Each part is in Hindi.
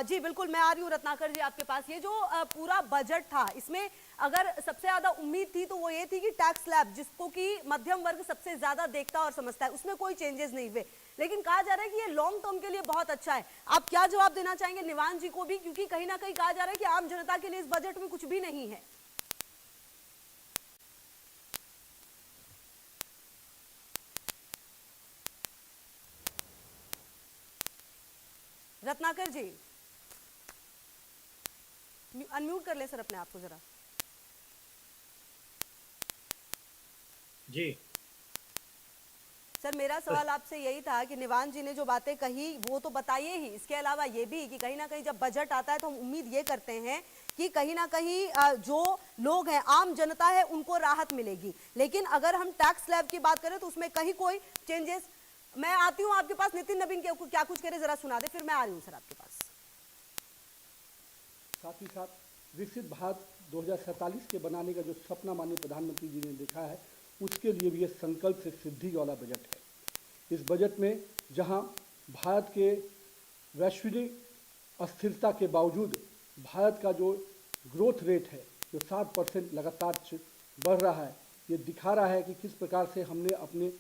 जी बिल्कुल, मैं आ रही हूँ रत्नाकर जी आपके पास। ये जो पूरा बजट था, इसमें अगर सबसे ज्यादा उम्मीद थी तो वो ये थी कि टैक्स स्लैब, जिसको कि मध्यम वर्ग सबसे ज्यादा देखता और समझता है, उसमें कोई चेंजेस नहीं हुए। लेकिन कहा जा रहा है कि ये लॉन्ग टर्म के लिए बहुत अच्छा है। आप क्या जवाब देना चाहेंगे निवान जी को भी, क्योंकि कहीं ना कहीं कहा जा रहा है कि आम जनता के लिए इस बजट में कुछ भी नहीं है। रत्नाकर जी अनम्यूट कर ले सर अपने आप को जरा। जी सर मेरा सवाल आपसे यही था कि निवान जी ने जो बातें कही वो तो बताइए ही, इसके अलावा ये भी कि कहीं ना कहीं जब बजट आता है तो हम उम्मीद ये करते हैं कि कहीं ना कहीं जो लोग हैं, आम जनता है, उनको राहत मिलेगी। लेकिन अगर हम टैक्स स्लैब की बात करें तो उसमें कहीं कोई चेंजेस। मैं आती हूँ आपके पास, नितिन नवीन के क्या कुछ कह रहे जरा सुना दे, फिर मैं आ रही हूँ सर आपके पास। साथ ही साथ विकसित भारत 2047 के बनाने का जो सपना माननीय प्रधानमंत्री जी ने देखा है, उसके लिए भी ये संकल्प से सिद्धि वाला बजट है। इस बजट में जहां भारत के वैश्विक अस्थिरता के बावजूद भारत का जो ग्रोथ रेट है, जो 7% लगातार बढ़ रहा है, ये दिखा रहा है कि किस प्रकार से हमने अपने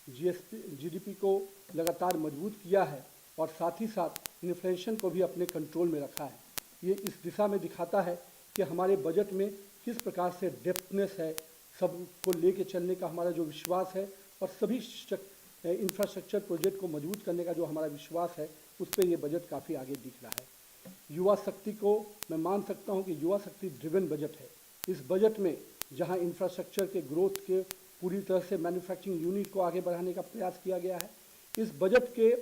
जीडीपी को लगातार मजबूत किया है और साथ ही साथ इन्फ्लेशन को भी अपने कंट्रोल में रखा है। ये इस दिशा में दिखाता है कि हमारे बजट में किस प्रकार से डेप्थनेस है, सबको लेके चलने का हमारा जो विश्वास है और सभी इंफ्रास्ट्रक्चर प्रोजेक्ट को मजबूत करने का जो हमारा विश्वास है, उस पर ये बजट काफ़ी आगे दिख रहा है। युवा शक्ति को मैं मान सकता हूँ कि युवा शक्ति ड्रिवन बजट है। इस बजट में जहाँ इंफ्रास्ट्रक्चर के ग्रोथ के पूरी तरह से मैन्युफैक्चरिंग यूनिट को आगे बढ़ाने का प्रयास किया गया है, इस बजट के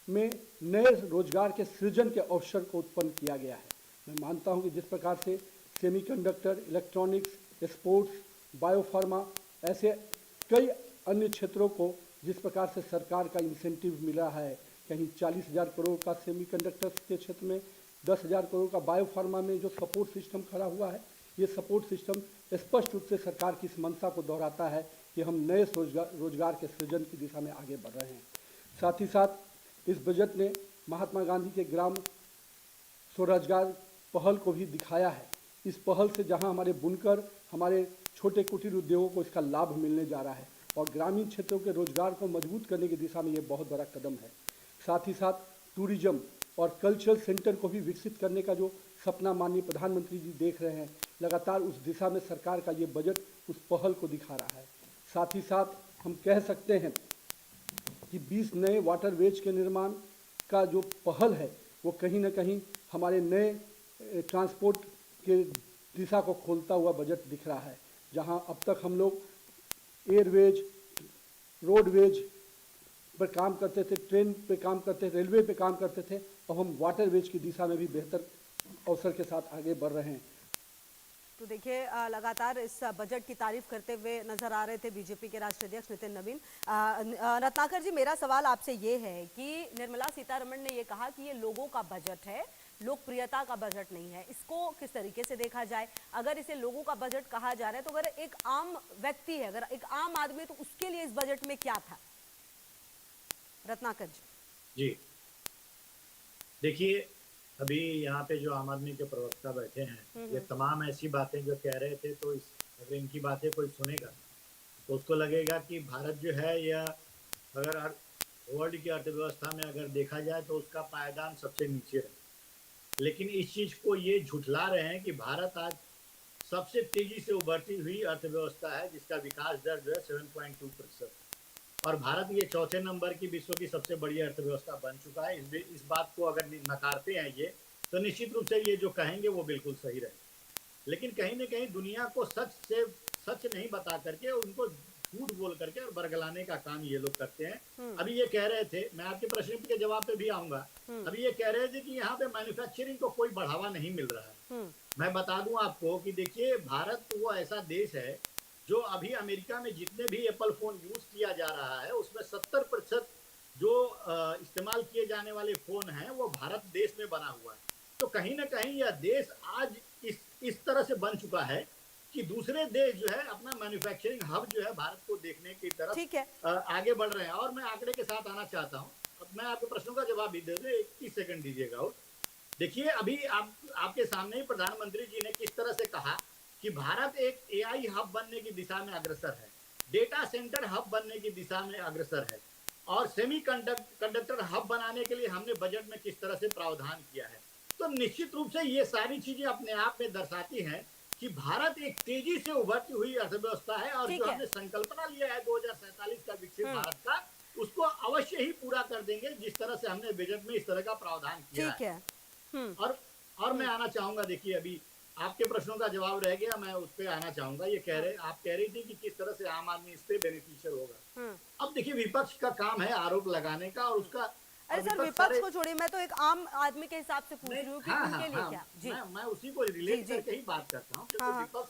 में नए रोजगार के सृजन के अवसर को उत्पन्न किया गया है। मैं मानता हूं कि जिस प्रकार से सेमीकंडक्टर, इलेक्ट्रॉनिक्स, स्पोर्ट्स, बायोफार्मा, ऐसे कई अन्य क्षेत्रों को जिस प्रकार से सरकार का इंसेंटिव मिला है, कहीं 40,000 करोड़ का सेमीकंडक्टर के क्षेत्र में, 10,000 करोड़ का बायोफार्मा में जो सपोर्ट सिस्टम खड़ा हुआ है, ये सपोर्ट सिस्टम स्पष्ट रूप से सरकार की इस मंशा को दोहराता है कि हम नए रोजगार के सृजन की दिशा में आगे बढ़ रहे हैं। साथ ही साथ इस बजट ने महात्मा गांधी के ग्राम स्वरोजगार पहल को भी दिखाया है। इस पहल से जहां हमारे बुनकर, हमारे छोटे कुटीर उद्योगों को इसका लाभ मिलने जा रहा है और ग्रामीण क्षेत्रों के रोजगार को मजबूत करने की दिशा में ये बहुत बड़ा कदम है। साथ ही साथ टूरिज्म और कल्चरल सेंटर को भी विकसित करने का जो सपना माननीय प्रधानमंत्री जी देख रहे हैं, लगातार उस दिशा में सरकार का ये बजट उस पहल को दिखा रहा है। साथ ही साथ हम कह सकते हैं कि 20 नए वाटरवेज के निर्माण का जो पहल है, वो कहीं ना कहीं हमारे नए ट्रांसपोर्ट के दिशा को खोलता हुआ बजट दिख रहा है। जहां अब तक हम लोग एयरवेज, रोडवेज पर काम करते थे, ट्रेन पे काम करते थे, रेलवे पे काम करते थे, अब हम वाटरवेज की दिशा में भी बेहतर अवसर के साथ आगे बढ़ रहे हैं। तो देखिए, लगातार इस बजट की तारीफ करते हुए नजर आ रहे थे बीजेपी के राष्ट्रीय अध्यक्ष नितिन नवीन। रत्नाकर जी, मेरा सवाल आपसे ये है कि निर्मला सीतारमण ने ये कहा कि ये लोगों का बजट है, लोकप्रियता का बजट नहीं है। इसको किस तरीके से देखा जाए? अगर इसे लोगों का बजट कहा जा रहा है तो अगर एक आम व्यक्ति है, अगर एक आम आदमी है, तो उसके लिए इस बजट में क्या था? रत्नाकर जी। जी देखिए, अभी यहाँ पे जो आम आदमी के प्रवक्ता बैठे हैं, ये तमाम ऐसी बातें जो कह रहे थे, तो अगर इनकी बातें कोई सुनेगा तो उसको लगेगा कि भारत जो है, यह अगर वर्ल्ड की अर्थव्यवस्था में अगर देखा जाए तो उसका पायदान सबसे नीचे है। लेकिन इस चीज को ये झुठला रहे हैं कि भारत आज सबसे तेजी से उभरती हुई अर्थव्यवस्था है, जिसका विकास दर जो है 7.2%, और भारत ये चौथे नंबर की विश्व की सबसे बड़ी अर्थव्यवस्था बन चुका है। इस बात को अगर नकारते हैं ये, तो निश्चित रूप से ये जो कहेंगे वो बिल्कुल सही रहे। लेकिन कहीं ना कहीं दुनिया को सच नहीं बता करके उनको झूठ बोल करके और बरगलाने का काम ये लोग करते हैं। अभी ये कह रहे थे, मैं आपके प्रश्न के जवाब पे भी आऊंगा, अभी ये कह रहे थे कि यहाँ पे मैन्युफैक्चरिंग को कोई बढ़ावा नहीं मिल रहा है। मैं बता दूं आपको कि देखिए, भारत वो ऐसा देश है जो अभी अमेरिका में जितने भी एप्पल फोन यूज किया जा रहा है, उसमें 70% जो इस्तेमाल किए जाने वाले फोन हैं वो भारत देश में बना हुआ है। तो कहीं ना कहीं यह देश आज इस तरह से बन चुका है कि दूसरे देश जो है अपना मैन्युफैक्चरिंग हब जो है भारत को देखने की तरफ आगे बढ़ रहे हैं। और मैं आंकड़े के साथ आना चाहता हूँ, अब मैं आपके प्रश्नों का जवाब भी दे दूं, 21 सेकंड दीजिएगा। देखिए अभी आपके सामने ही प्रधानमंत्री जी ने किस तरह से कहा कि भारत एक एआई हब बनने की दिशा में अग्रसर है, डेटा सेंटर हब बनने की दिशा में अग्रसर है, और सेमी कंडक्टर हब बनाने के लिए हमने बजट में किस तरह से प्रावधान किया है। तो निश्चित रूप से ये सारी चीजें अपने आप में दर्शाती हैं कि भारत एक तेजी से उभरती हुई अर्थव्यवस्था है, और ठीक जो है। हमने संकल्पना लिया है 2047 का विकसित हम्म। भारत का, उसको अवश्य ही पूरा कर देंगे, जिस तरह से हमने बजट में इस तरह का प्रावधान किया ठीक है। है। हम्म। और मैं आना चाहूंगा, देखिए अभी आपके प्रश्नों का जवाब रह गया, मैं उस पर आना चाहूंगा। आप कह रही थी कि किस तरह से आम आदमी इस पे बेनिफिशियल होगा। हम्म। अब देखिए विपक्ष का काम है आरोप लगाने का, और उसका अरे और सर, विपक्ष विपक्ष सारे को छोड़िए, मैं तो एक आम आदमी के हिसाब से पूछ नहीं, रही हूँ कि हाँ उनके हाँ लिए हाँ, क्या। जी मैं उसी को जी रिलेट जी। करके ही बात करता हूँ, हाँ क्योंकि हाँ।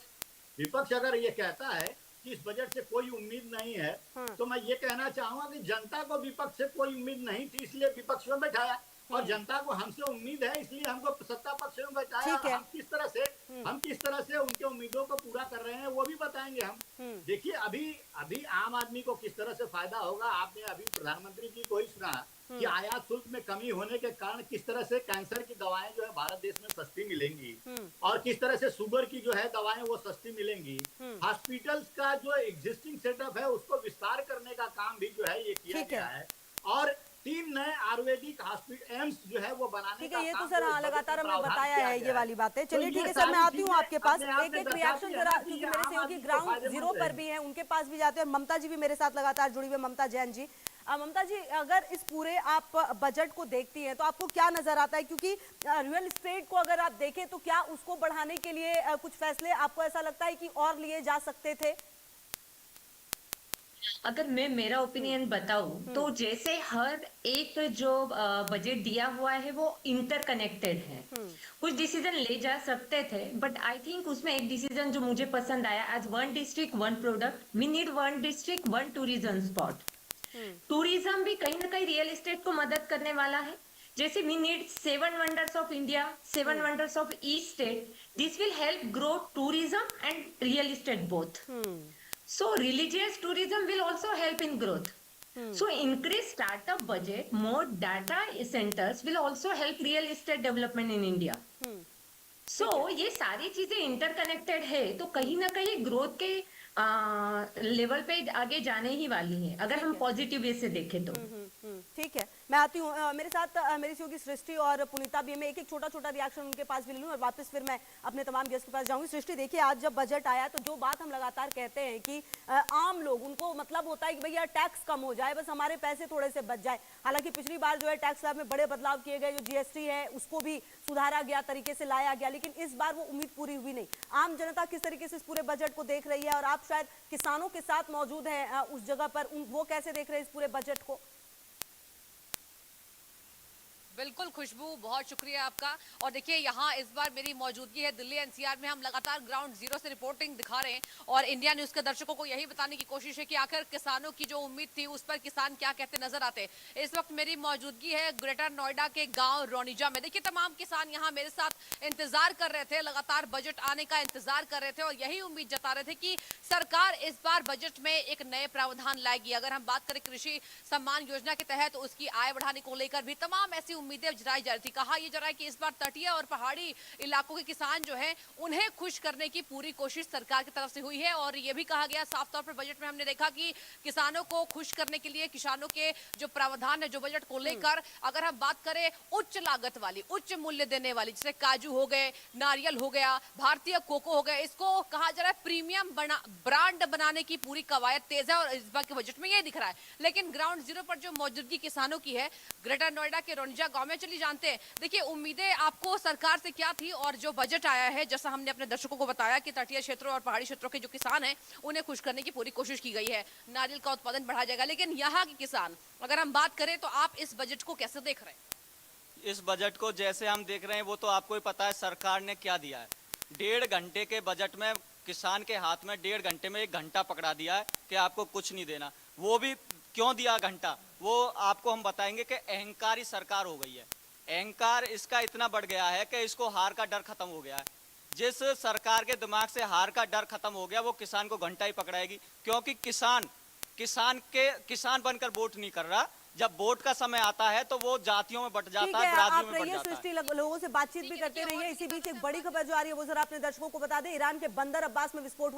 विपक्ष अगर ये कहता है कि इस बजट से कोई उम्मीद नहीं है, तो मैं ये कहना चाहूंगा कि जनता को विपक्ष से कोई उम्मीद नहीं थी, इसलिए विपक्ष में बैठाया, और जनता को हमसे उम्मीद है, इसलिए हमको सत्ता पक्ष में बैठाया। ठीक और है। हम किस तरह से उनके उम्मीदों को पूरा कर रहे हैं वो भी बताएंगे हम। देखिए अभी अभी आम आदमी को किस तरह से फायदा होगा, आपने अभी प्रधानमंत्री जी को ही सुना कि आयात शुल्क में कमी होने के कारण किस तरह से कैंसर की दवाएं जो है भारत देश में सस्ती मिलेंगी, और किस तरह से शुगर की जो है दवाएं वो सस्ती मिलेंगी। हॉस्पिटल्स का जो एग्जिस्टिंग सेटअप है उसको विस्तार करने का काम भी जो है ये किया ठीक है। गया है, और 3 नए आयुर्वेदिक हॉस्पिटल एम्स जो है वो बनाने ठीक का है, ये तो काम सर जो इस हाँ बजट लगातार में हमने प्रावधान बताया किया है गया ये वाली बातें। तो चलिए ये ठीक है सर, मैं सारी आती हूँ चीजें आपके पास। अपने आप एक में एक दर्शाती रिएक्शन है जरा, ना कि क्योंकि ये मेरे आम सहयोगी आदमी को ग्राउंड फायदेमंद जीरो पर रहेगी। भी हैं, उनके पास भी जाते हैं। ममता जी भी मेरे साथ लगातार जुड़ी हुई है, ममता जैन जी। ममता जी, अगर इस पूरे आप बजट को देखती हैं तो आपको क्या नजर आता है? क्योंकि रियल एस्टेट को अगर आप देखें तो क्या उसको बढ़ाने के लिए कुछ फैसले आपको ऐसा लगता है कि और लिए जा सकते थे? अगर मैं मेरा ओपिनियन बताऊं तो जैसे हर एक जो बजट दिया हुआ है वो इंटरकनेक्टेड है। कुछ डिसीजन ले जा सकते थे, बट आई थिंक उसमें एक डिसीजन जो मुझे पसंद आया, as one district one product we need one district one tourism spot. Tourism भी कहीं ना कहीं रियल एस्टेट को मदद करने वाला है। जैसे we need 7 wonders of India, 7 wonders of each state, this will help grow tourism and real estate both. So religious tourism will also help in growth. So increased startup budget, more data centers will also help real estate development in India. So ये सारी चीजें इंटरकनेक्टेड है, तो कहीं ना कहीं ग्रोथ के लेवल पे आगे जाने ही वाली है, अगर हम पॉजिटिव वे से देखें तो। ठीक है, मैं आती हूँ। मेरे साथ मेरी सहयोगी सृष्टि और पुनीता भी। मैं एक एक छोटा छोटा रिएक्शन उनके पास भी ले लूँ और वापस फिर मैं अपने तमाम गेस्ट के पास जाऊंगी। सृष्टि, देखिए आज जब बजट आया तो जो बात हम लगातार कहते हैं कि आम लोग, उनको मतलब होता है कि भैया टैक्स कम हो जाए, बस हमारे पैसे थोड़े से बच जाए। हालांकि पिछली बार जो है टैक्स स्लैब में बड़े बदलाव किए गए, जो जीएसटी है उसको भी सुधारा गया, तरीके से लाया गया, लेकिन इस बार वो उम्मीद पूरी हुई नहीं। आम जनता किस तरीके से इस पूरे बजट को देख रही है, और आप शायद किसानों के साथ मौजूद हैं उस जगह पर, वो कैसे देख रहे हैं इस पूरे बजट को? बिल्कुल खुशबू, बहुत शुक्रिया आपका। और देखिए यहाँ इस बार मेरी मौजूदगी है दिल्ली एनसीआर में। हम लगातार ग्राउंड जीरो से रिपोर्टिंग दिखा रहे हैं और इंडिया न्यूज के दर्शकों को यही बताने की कोशिश है कि आखिर किसानों की जो उम्मीद थी उस पर किसान क्या कहते नजर आते। इस वक्त मेरी मौजूदगी है ग्रेटर नोएडा के गाँव रोनिजा में। देखिए तमाम किसान यहाँ मेरे साथ इंतजार कर रहे थे, लगातार बजट आने का इंतजार कर रहे थे और यही उम्मीद जता रहे थे कि सरकार इस बार बजट में एक नए प्रावधान लाएगी। अगर हम बात करें कृषि सम्मान योजना के तहत उसकी आय बढ़ाने को लेकर भी तमाम ऐसी उम्मीदें जताई जा रही थी। कहा यह जा रहा है कि इस बार तटीय और पहाड़ी इलाकों के किसान जो हैं उन्हें खुश करने की पूरी कोशिश सरकार की तरफ से हुई है। और यह भी कहा गया साफ तौर पर बजट में, हमने देखा कि किसानों को खुश करने के लिए किसानों के जो प्रावधान है जो बजट को लेकर, अगर हम बात करें उच्च लागत वाली, उच्च मूल्य देने वाली, जैसे काजू हो गए, नारियल हो गया, भारतीय कोको हो गया, इसको कहा जा रहा है प्रीमियम ब्रांड बनाने की पूरी कवायद तेज है और इस बार के बजट में यह दिख रहा है। लेकिन ग्राउंड जीरो पर जो मौजूदगी किसानों की है ग्रेटर नोएडा के रोनिजा गांव में, चलिए जानते हैं। देखिए उम्मीदें आपको सरकार से क्या थी और जो बजट आया है, जैसा हमने अपने दर्शकों को बताया कि तटीय क्षेत्रों और पहाड़ी क्षेत्रों के जो किसान हैं उन्हें खुश करने की पूरी कोशिश की गई है, नारियल का उत्पादन बढ़ाया जाएगा। लेकिन यहाँ के किसान, अगर हम बात करें तो आप इस बजट को कैसे देख रहे हैं? इस बजट को जैसे हम देख रहे हैं वो तो आपको ही पता है सरकार ने क्या दिया है। 1.5 घंटे के बजट में किसान के हाथ में 1.5 घंटे में 1 घंटा पकड़ा दिया है कि आपको कुछ नहीं देना। वो भी क्यों दिया घंटा, वो आपको हम बताएंगे कि अहंकारी सरकार हो गई है। अहंकार इसका इतना बढ़ गया है कि इसको हार का डर खत्म हो गया है। जिस सरकार के दिमाग से हार का डर खत्म हो गया वो किसान को घंटा ही पकड़ाएगी, क्योंकि किसान बनकर वोट नहीं कर रहा, जब वोट का समय आता है तो वो जातियों में बट ठीक जाता है, है, बिरादरियों आप में बट रहिए जाता है। सृष्टि, लोगों से बातचीत भी करते रहिए। इसी बीच एक बड़ी खबर जो आ रही है वो जरा अपने दर्शकों को बता दें। ईरान के बंदर अब्बास में विस्फोट हुआ।